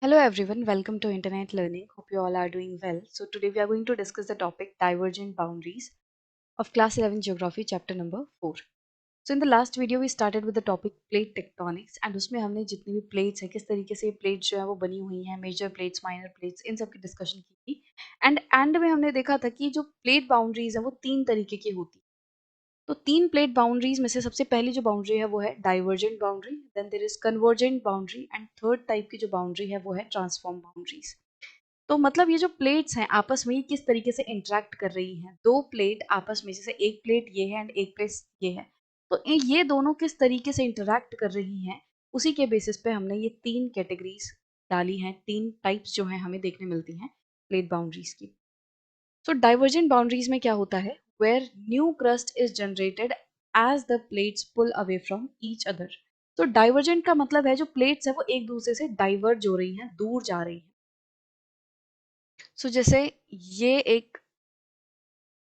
Hello everyone, welcome to Internet Learning. Hope you all are doing well. So today we are going to discuss the topic divergent boundaries of class 11 geography chapter number 4. So in the last video we started with the topic plate tectonics and उसमें हमने जितनी भी plates है किस तरीके से plates जो है वो बनी हुई हैं, major plates, minor plates, इन सब की discussion की थी. एंड में हमने देखा था कि जो plate boundaries है वो तीन तरीके की होती है. तो तीन प्लेट बाउंड्रीज में से सबसे पहली जो बाउंड्री है वो है divergent boundary, then there is convergent boundary and third type की जो बाउंड्री है वो है ट्रांसफॉर्म बाउंड्रीज. तो मतलब ये जो प्लेट्स हैं आपस में किस तरीके से इंटरेक्ट कर रही हैं, दो प्लेट आपस में, जैसे एक प्लेट ये है एंड एक प्लेट ये है, तो ये दोनों किस तरीके से इंटरेक्ट कर रही हैं, उसी के बेसिस पे हमने ये तीन कैटेगरीज डाली हैं, तीन टाइप्स जो हैं हमें देखने मिलती हैं प्लेट बाउंड्रीज की. सो डाइवर्जेंट बाउंड्रीज में क्या होता है, where new crust is generated as the plates pull away from each other. तो डाइवर्जेंट का मतलब है जो प्लेट्स है वो एक दूसरे से डाइवर्ज हो रही हैं, दूर जा रही हैं. जैसे ये एक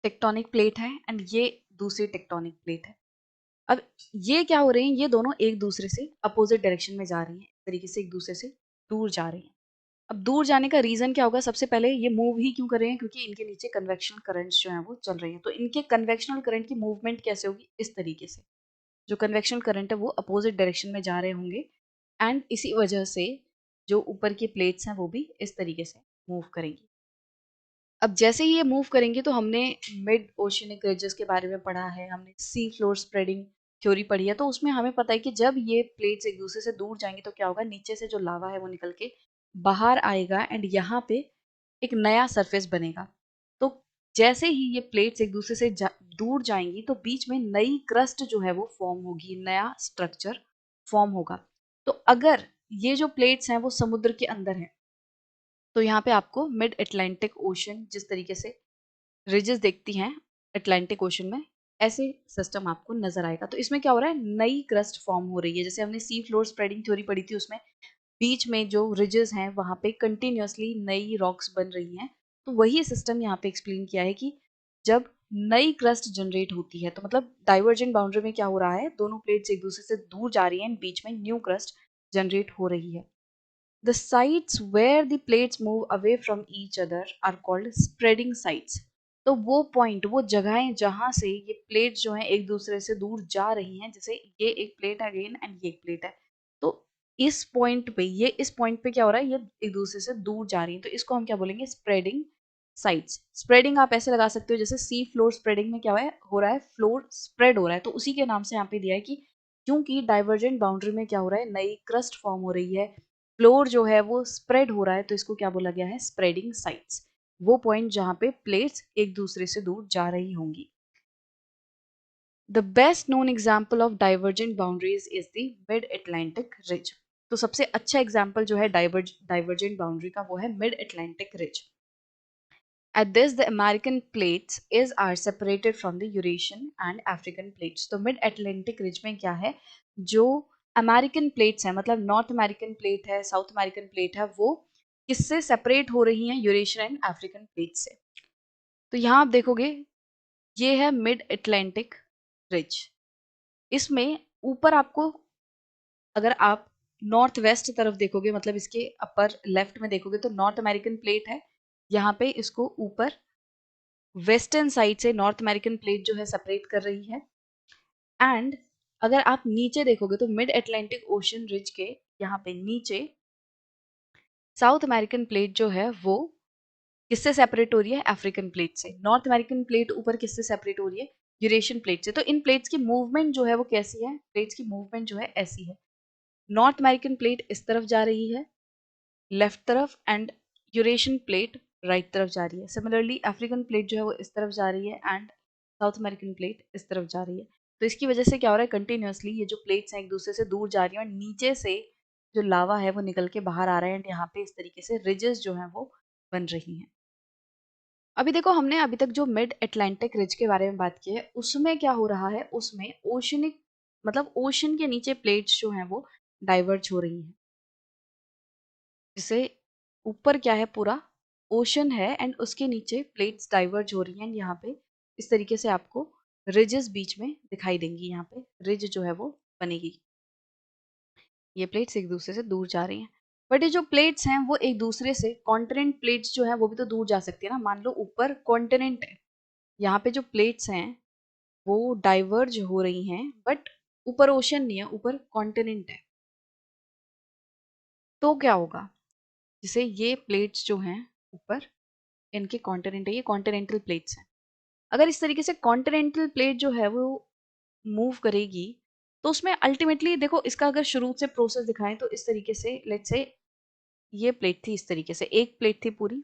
टेक्टोनिक प्लेट है एंड ये दूसरी टेक्टोनिक प्लेट है. अब ये क्या हो रही हैं, ये दोनों एक दूसरे से अपोजिट डायरेक्शन में जा रही हैं, इस तरीके से एक दूसरे से दूर जा रही हैं. अब दूर जाने का रीजन क्या होगा, सबसे पहले ये मूव ही क्यों कर रहे हैं, क्योंकि इनके नीचे कन्वेक्शनल करंट्स जो हैं वो चल रही हैं. तो इनके कन्वेक्शनल करंट की मूवमेंट कैसे होगी, इस तरीके से. जो कन्वेक्शनल करंट है वो अपोजिट डायरेक्शन में जा रहे होंगे एंड इसी वजह से जो ऊपर की प्लेट्स हैं वो भी इस तरीके से मूव करेंगी. अब जैसे ही ये मूव करेंगे तो हमने मिड ओशियनिक रिजेस के बारे में पढ़ा है, हमने सी फ्लोर स्प्रेडिंग थ्योरी पढ़ी है, तो उसमें हमें पता है कि जब ये प्लेट्स एक दूसरे से दूर जाएंगी तो क्या होगा, नीचे से जो लावा है वो निकल के बाहर आएगा एंड यहाँ पे एक नया सरफेस बनेगा. तो जैसे ही ये प्लेट्स एक दूसरे से दूर जाएंगी तो बीच में नई क्रस्ट जो है वो फॉर्म होगी, नया स्ट्रक्चर फॉर्म होगा. तो अगर ये जो प्लेट्स हैं वो समुद्र के अंदर है तो यहाँ पे आपको मिड अटलांटिक ओशन जिस तरीके से रिजेस देखती हैं अटलांटिक ओशन में, ऐसे सिस्टम आपको नजर आएगा. तो इसमें क्या हो रहा है, नई क्रस्ट फॉर्म हो रही है. जैसे हमने सी फ्लोर स्प्रेडिंग थ्योरी पढ़ी थी, उसमें बीच में जो रिजेस हैं वहां पे कंटिन्यूअसली नई रॉक्स बन रही हैं. तो वही सिस्टम यहाँ पे एक्सप्लेन किया है कि जब नई क्रस्ट जनरेट होती है तो मतलब डाइवर्जेंट बाउंड्री में क्या हो रहा है, दोनों प्लेट्स एक दूसरे से दूर जा रही हैं, बीच में न्यू क्रस्ट जनरेट हो रही है. The sites where the plates move away from each other are called spreading sites. तो वो पॉइंट, वो जगहें जहां से ये प्लेट्स जो हैं एक दूसरे से दूर जा रही हैं, जैसे ये एक प्लेट है अगेन एंड ये एक प्लेट है, तो इस पॉइंट पे, ये इस पॉइंट पे क्या हो रहा है, ये एक दूसरे से दूर जा रही है, तो इसको हम क्या बोलेंगे, स्प्रेडिंग साइट्स. स्प्रेडिंग आप ऐसे लगा सकते हो जैसे सी फ्लोर स्प्रेडिंग में क्या हो रहा है, फ्लोर स्प्रेड हो रहा है, तो उसी के नाम से यहाँ पे दिया है कि क्योंकि डाइवर्जेंट बाउंड्री में क्या हो रहा है, नई क्रस्ट फॉर्म हो रही है, फ्लोर जो है वो स्प्रेड हो रहा है, तो इसको क्या बोला गया है, स्प्रेडिंग साइट्स. वो पॉइंट जहां पे प्लेट्स एक दूसरे से दूर जा रही होंगी. The best known example of divergent boundaries is the mid Atlantic ridge. तो सबसे अच्छा एग्जाम्पल जो है डाइवर्जेंट बाउंड्री का वो है mid Atlantic ridge. At this, the American plates are separated from the Eurasian and African plates. तो mid Atlantic ridge में क्या है, जो अमेरिकन प्लेट्स हैं, मतलब नॉर्थ अमेरिकन प्लेट है, साउथ अमेरिकन प्लेट है, वो किससे सेपरेट हो रही हैं, यूरेशियन एंड अफ्रीकन प्लेट से. तो यहाँ आप देखोगे ये है मिड अटलांटिक रिज. इसमें ऊपर आपको, अगर आप नॉर्थ वेस्ट तरफ देखोगे, मतलब इसके अपर लेफ्ट में देखोगे तो नॉर्थ अमेरिकन प्लेट है, यहाँ पे इसको ऊपर वेस्टर्न साइड से नॉर्थ अमेरिकन प्लेट जो है सेपरेट कर रही है. एंड अगर आप नीचे देखोगे तो मिड अटलांटिक ओशन रिज के यहाँ पे नीचे साउथ अमेरिकन प्लेट जो है वो किससे सेपरेट हो रही है, अफ्रीकन प्लेट से. नॉर्थ अमेरिकन प्लेट ऊपर किससे सेपरेट हो रही है, यूरेशियन प्लेट से. तो इन प्लेट्स की मूवमेंट जो है वो कैसी है, प्लेट्स की मूवमेंट जो है ऐसी है, नॉर्थ अमेरिकन प्लेट इस तरफ जा रही है लेफ्ट तरफ एंड यूरेशियन प्लेट राइट तरफ जा रही है. सिमिलरली अफ्रीकन प्लेट जो है वो इस तरफ जा रही है एंड साउथ अमेरिकन प्लेट इस तरफ जा रही है. तो इसकी वजह से क्या हो रहा है, कंटिन्यूअसली ये जो प्लेट्स हैं एक दूसरे से दूर जा रही हैं और नीचे से जो लावा है वो निकल के बाहर आ रहा है एंड यहाँ पे इस तरीके से रिजेस जो हैं वो बन रही हैं. अभी देखो, हमने अभी तक जो मिड अटलांटिक रिज के बारे में बात की है उसमें क्या हो रहा है, उसमें ओशनिक, मतलब ओशन के नीचे प्लेट्स जो हैं वो डाइवर्ज हो रही हैं. जैसे ऊपर क्या है, पूरा ओशन है एंड उसके नीचे प्लेट्स डाइवर्ज हो रही हैं. यहाँ पे इस तरीके से आपको रिजेस बीच में दिखाई देंगी, यहाँ पे रिज जो है वो बनेगी, ये प्लेट्स एक दूसरे से दूर जा रही हैं. बट ये जो प्लेट्स हैं वो एक दूसरे से, कॉन्टिनेंट प्लेट्स जो है वो भी तो दूर जा सकती है ना। मान लो ऊपर कॉन्टिनेंट है, यहाँ पे जो प्लेट्स हैं वो डाइवर्ज हो रही हैं, बट ऊपर ओशन नहीं है, ऊपर कॉन्टिनेंट है। तो क्या होगा, जैसे ये प्लेट्स जो हैं ऊपर, इनके कॉन्टिनेंट है, ये कॉन्टिनेंटल प्लेट्स हैं। अगर इस तरीके से कॉन्टिनेंटल प्लेट जो है वो मूव करेगी, तो उसमें अल्टीमेटली देखो, इसका अगर शुरू से प्रोसेस दिखाएं तो इस तरीके से, लेट्स से ये प्लेट थी, इस तरीके से एक प्लेट थी पूरी,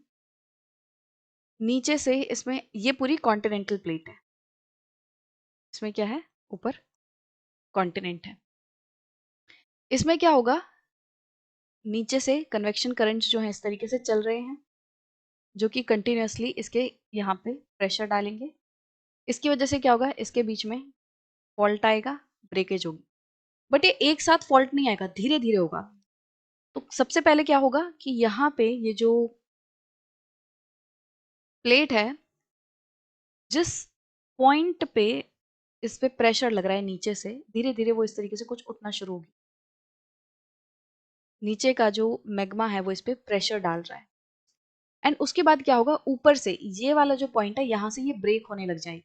नीचे से इसमें ये पूरी कॉन्टिनेंटल प्लेट है, इसमें क्या है, ऊपर कॉन्टिनेंट है। इसमें क्या होगा, नीचे से कन्वेक्शन करंट्स जो है इस तरीके से चल रहे हैं, जो कि कंटिन्यूअसली इसके यहाँ पे प्रेशर डालेंगे। इसकी वजह से क्या होगा, इसके बीच में फॉल्ट आएगा, ब्रेकेज होगी। बट ये एक साथ फॉल्ट नहीं आएगा, धीरे धीरे होगा। तो सबसे पहले क्या होगा कि यहाँ पे ये जो प्लेट है, जिस पॉइंट पे इस पे प्रेशर लग रहा है नीचे से, धीरे धीरे वो इस तरीके से कुछ उठना शुरू होगी। नीचे का जो मैग्मा है वो इस पे प्रेशर डाल रहा है, एंड उसके बाद क्या होगा, ऊपर से ये वाला जो पॉइंट है यहाँ से ये ब्रेक होने लग जाएगी।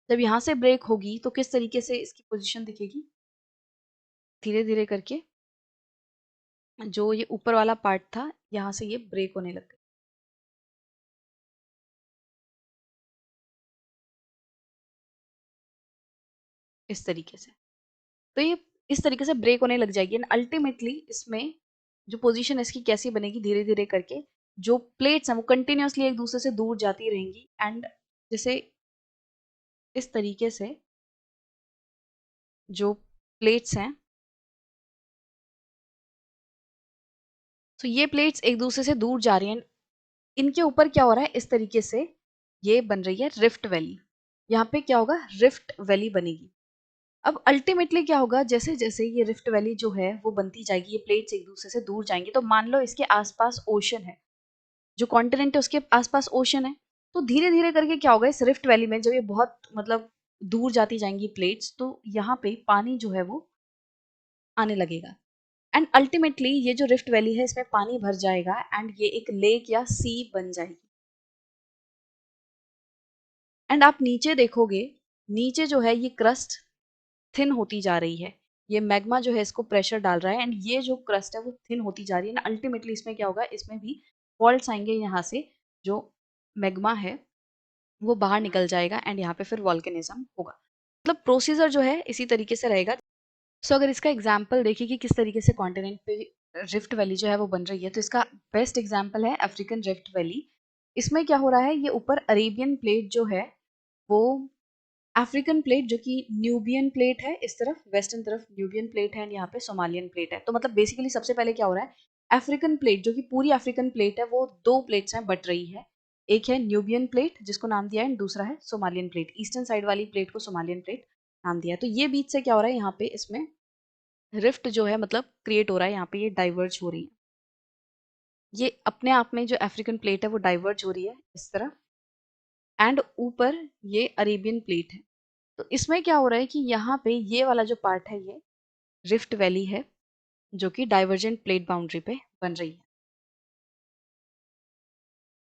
जब यहाँ से ब्रेक होगी तो किस तरीके से इसकी पोजीशन दिखेगी, धीरे धीरे करके जो ये ऊपर वाला पार्ट था यहाँ से ये ब्रेक होने लग गया, इस तरीके से। तो ये इस तरीके से ब्रेक होने लग जाएगी, एंड अल्टीमेटली इसमें जो पोजीशन इसकी कैसी बनेगी, धीरे धीरे करके जो प्लेट्स हैं वो कंटिन्यूअसली एक दूसरे से दूर जाती रहेंगी, एंड जैसे इस तरीके से जो प्लेट्स हैं, तो ये प्लेट्स एक दूसरे से दूर जा रही हैं। इनके ऊपर क्या हो रहा है, इस तरीके से ये बन रही है रिफ्ट वैली। यहाँ पे क्या होगा, रिफ्ट वैली बनेगी। अब अल्टीमेटली क्या होगा, जैसे जैसे ये रिफ्ट वैली जो है वो बनती जाएगी, ये प्लेट्स एक दूसरे से दूर जाएंगी। तो मान लो इसके आसपास ओशन है, जो कॉन्टिनेंट है उसके आसपास ओशन है, तो धीरे धीरे करके क्या होगा, इस रिफ्ट वैली में जब ये बहुत मतलब दूर जाती जाएंगी प्लेट्स, तो यहाँ पे पानी जो है वो आने लगेगा, एंड अल्टीमेटली ये जो रिफ्ट वैली है इसमें पानी भर जाएगा, एंड ये एक लेक या सी बन जाएगी। एंड आप नीचे देखोगे, नीचे जो है ये क्रस्ट थिन होती जा रही है, ये मैग्मा जो है इसको प्रेशर डाल रहा है, एंड ये जो क्रस्ट है वो थिन होती जा रही है। अल्टीमेटली इसमें क्या होगा, इसमें भी फॉल्ट्स आएंगे, यहाँ से जो मैग्मा है वो बाहर निकल जाएगा, एंड यहाँ पे फिर वॉल्केनिज्म होगा। मतलब प्रोसीजर जो है इसी तरीके से रहेगा। सो अगर इसका एग्जाम्पल देखिए कि किस तरीके से कॉन्टिनेंट पे रिफ्ट वैली जो है वो बन रही है, तो इसका बेस्ट एग्जाम्पल है अफ्रीकन रिफ्ट वैली। इसमें क्या हो रहा है, ये ऊपर अरेबियन प्लेट जो है वो अफ्रीकन प्लेट, जो कि न्यूबियन प्लेट है, इस तरफ वेस्टर्न तरफ न्यूबियन प्लेट है, एंड यहाँ पे सोमालियन प्लेट है। तो मतलब बेसिकली सबसे पहले क्या हो रहा है, अफ्रीकन प्लेट जो कि पूरी अफ्रीकन प्लेट है वो दो प्लेट्स हैं बट रही है। एक है न्यूबियन प्लेट जिसको नाम दिया है, एंड दूसरा है सोमालियन प्लेट, ईस्टर्न साइड वाली प्लेट को सोमालियन प्लेट नाम दिया है। तो ये बीच से क्या हो रहा है, यहाँ पे इसमें रिफ्ट जो है मतलब क्रिएट हो रहा है, यहाँ पे ये डाइवर्ज हो रही है। ये अपने आप में जो अफ्रीकन प्लेट है वो डाइवर्ज हो रही है इस तरह, एंड ऊपर ये अरेबियन प्लेट है। तो इसमें क्या हो रहा है कि यहाँ पे ये वाला जो पार्ट है ये रिफ्ट वैली है, जो कि डाइवर्जेंट प्लेट बाउंड्री पे बन रही है।